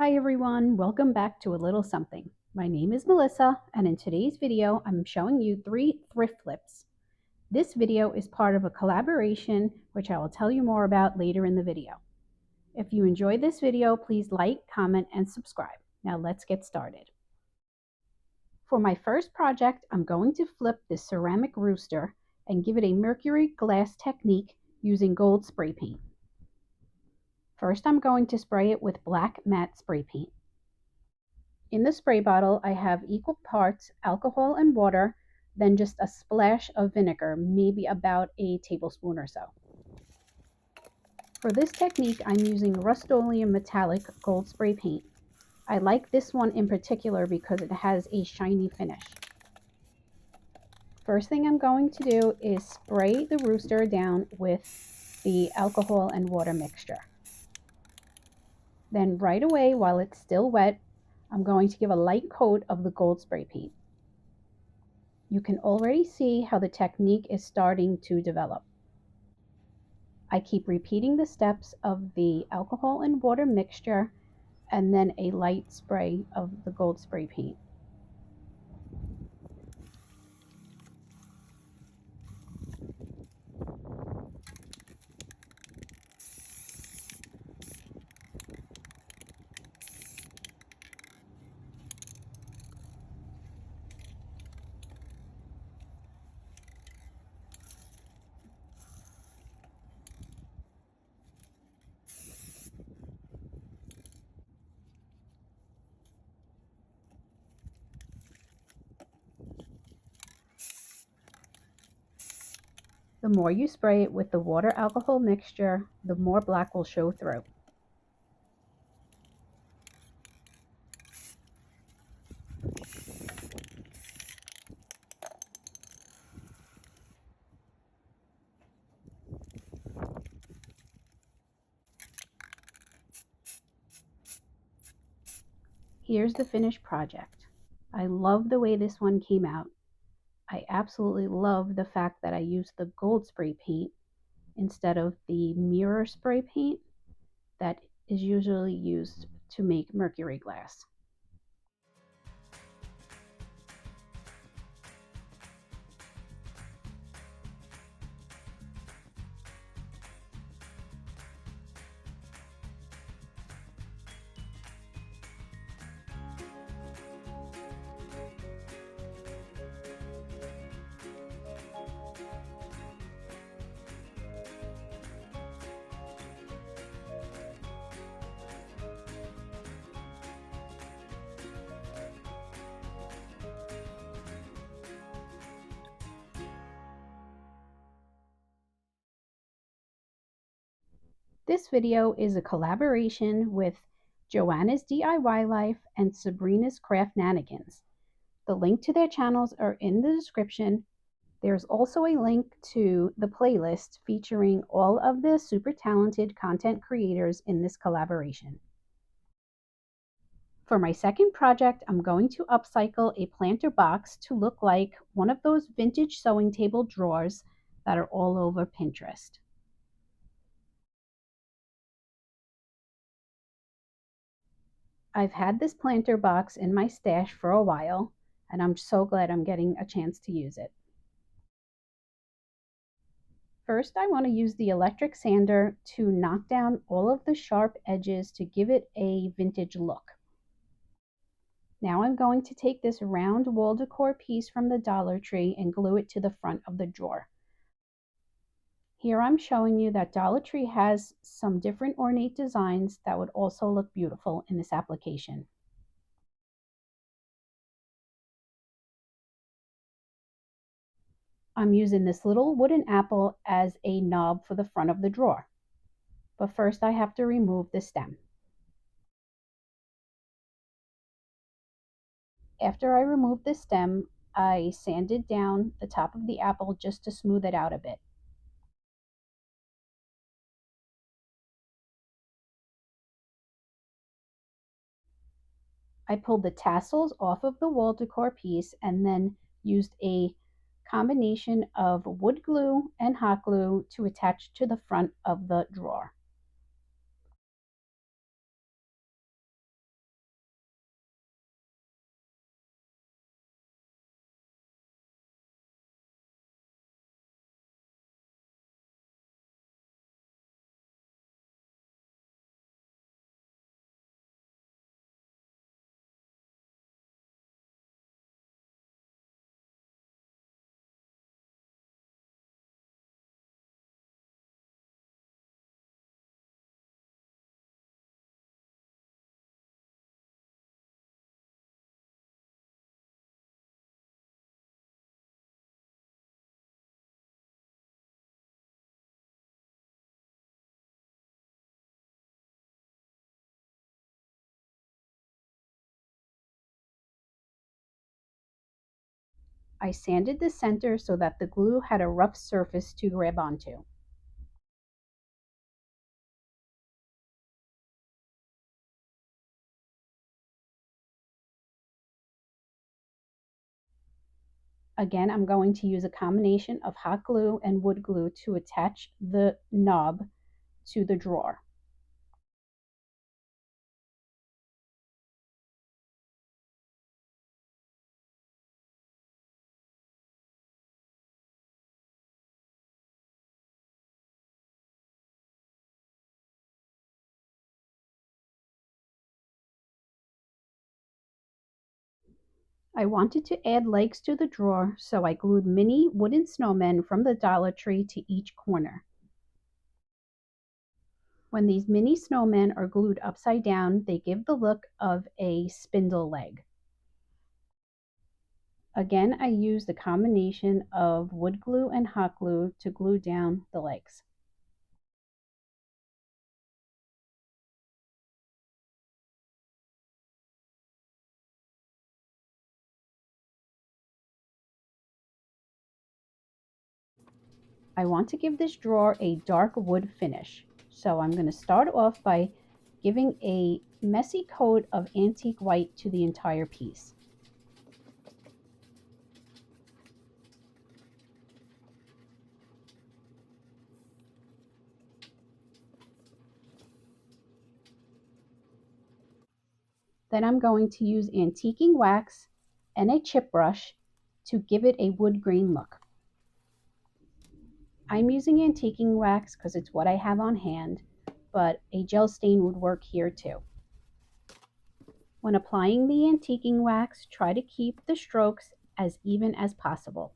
Hi everyone, welcome back to a little something. My name is Melissa, and in today's video I'm showing you 3 thrift flips. This video is part of a collaboration which I will tell you more about later in the video. If you enjoyed this video, please like, comment, and subscribe. Now let's get started. For my first project, I'm going to flip this ceramic rooster and give it a mercury glass technique using gold spray paint. First, I'm going to spray it with black matte spray paint. In the spray bottle, I have equal parts alcohol and water, then just a splash of vinegar, maybe about a tablespoon or so. For this technique, I'm using Rust-Oleum Metallic Gold Spray Paint. I like this one in particular because it has a shiny finish. First thing I'm going to do is spray the rooster down with the alcohol and water mixture. Then right away, while it's still wet, I'm going to give a light coat of the gold spray paint. You can already see how the technique is starting to develop. I keep repeating the steps of the alcohol and water mixture and then a light spray of the gold spray paint. The more you spray it with the water alcohol mixture, the more black will show through. Here's the finished project. I love the way this one came out. I absolutely love the fact that I used the gold spray paint instead of the mirror spray paint that is usually used to make mercury glass. This video is a collaboration with Joanna's DIY Life and Sabrina's Craft Nanigans. The link to their channels are in the description. There's also a link to the playlist featuring all of the super talented content creators in this collaboration. For my second project, I'm going to upcycle a planter box to look like one of those vintage sewing table drawers that are all over Pinterest. I've had this planter box in my stash for a while, and I'm so glad I'm getting a chance to use it. First, I want to use the electric sander to knock down all of the sharp edges to give it a vintage look. Now I'm going to take this round wall decor piece from the Dollar Tree and glue it to the front of the drawer. Here I'm showing you that Dollar Tree has some different ornate designs that would also look beautiful in this application. I'm using this little wooden apple as a knob for the front of the drawer. But first I have to remove the stem. After I removed the stem, I sanded down the top of the apple just to smooth it out a bit. I pulled the tassels off of the wall decor piece and then used a combination of wood glue and hot glue to attach to the front of the drawer. I sanded the center so that the glue had a rough surface to grab onto. Again, I'm going to use a combination of hot glue and wood glue to attach the knob to the drawer. I wanted to add legs to the drawer, so I glued mini wooden snowmen from the Dollar Tree to each corner. When these mini snowmen are glued upside down, they give the look of a spindle leg. Again, I used the combination of wood glue and hot glue to glue down the legs. I want to give this drawer a dark wood finish, so I'm going to start off by giving a messy coat of antique white to the entire piece. Then I'm going to use antiquing wax and a chip brush to give it a wood grain look. I'm using antiquing wax because it's what I have on hand, but a gel stain would work here too. When applying the antiquing wax, try to keep the strokes as even as possible.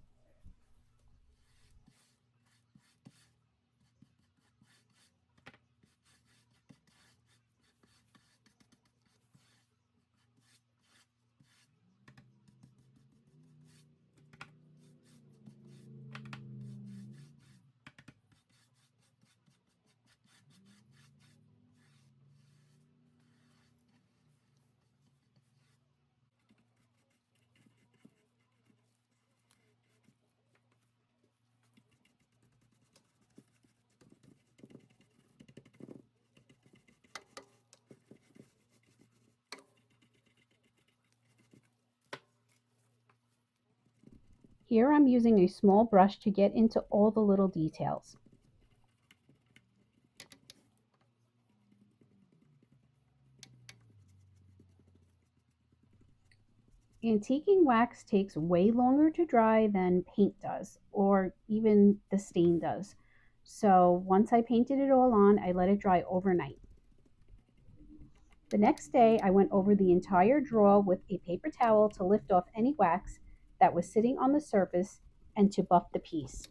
Here I'm using a small brush to get into all the little details. Antiquing wax takes way longer to dry than paint does, or even the stain does. So once I painted it all on, I let it dry overnight. The next day, I went over the entire drawer with a paper towel to lift off any wax that was sitting on the surface and to buff the piece.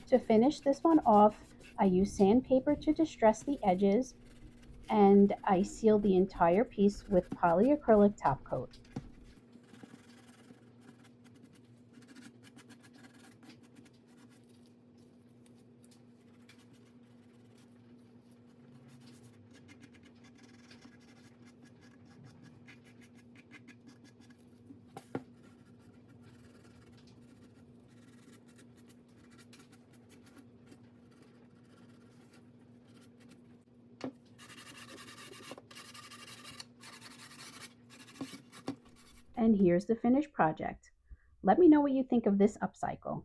To finish this one off, I used sandpaper to distress the edges, and I sealed the entire piece with polyacrylic top coat. And here's the finished project. Let me know what you think of this upcycle.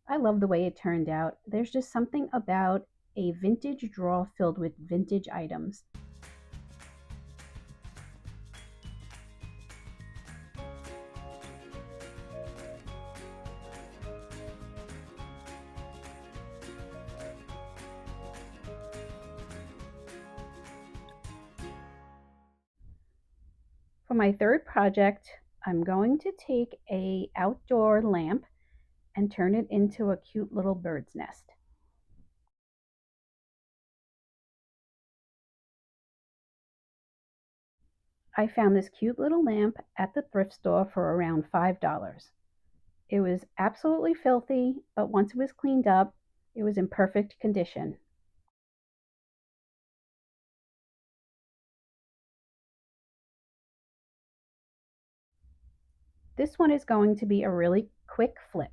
I love the way it turned out. There's just something about a vintage drawer filled with vintage items. For my third project, I'm going to take a outdoor lamp and turn it into a cute little bird's nest. I found this cute little lamp at the thrift store for around $5. It was absolutely filthy, but once it was cleaned up, it was in perfect condition. This one is going to be a really quick flip.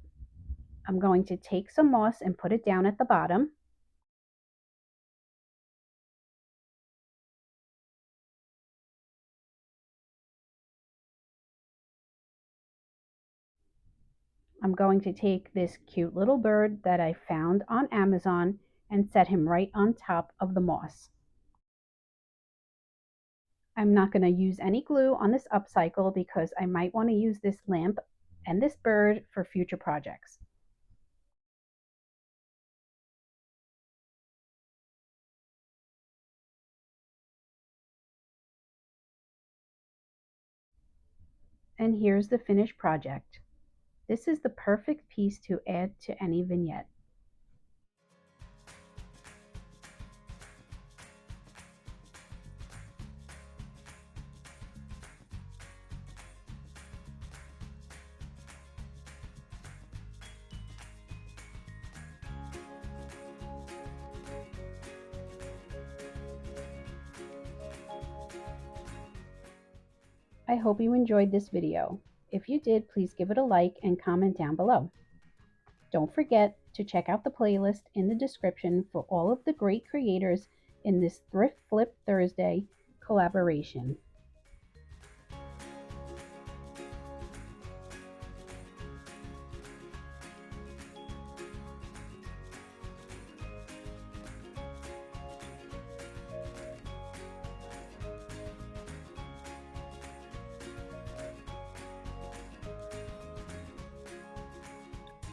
I'm going to take some moss and put it down at the bottom. I'm going to take this cute little bird that I found on Amazon and set him right on top of the moss. I'm not going to use any glue on this upcycle because I might want to use this lamp and this bird for future projects. And here's the finished project. This is the perfect piece to add to any vignette. I hope you enjoyed this video. If you did, please give it a like and comment down below. Don't forget to check out the playlist in the description for all of the great creators in this Thrift Flip Thursday collaboration.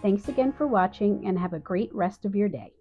Thanks again for watching and have a great rest of your day.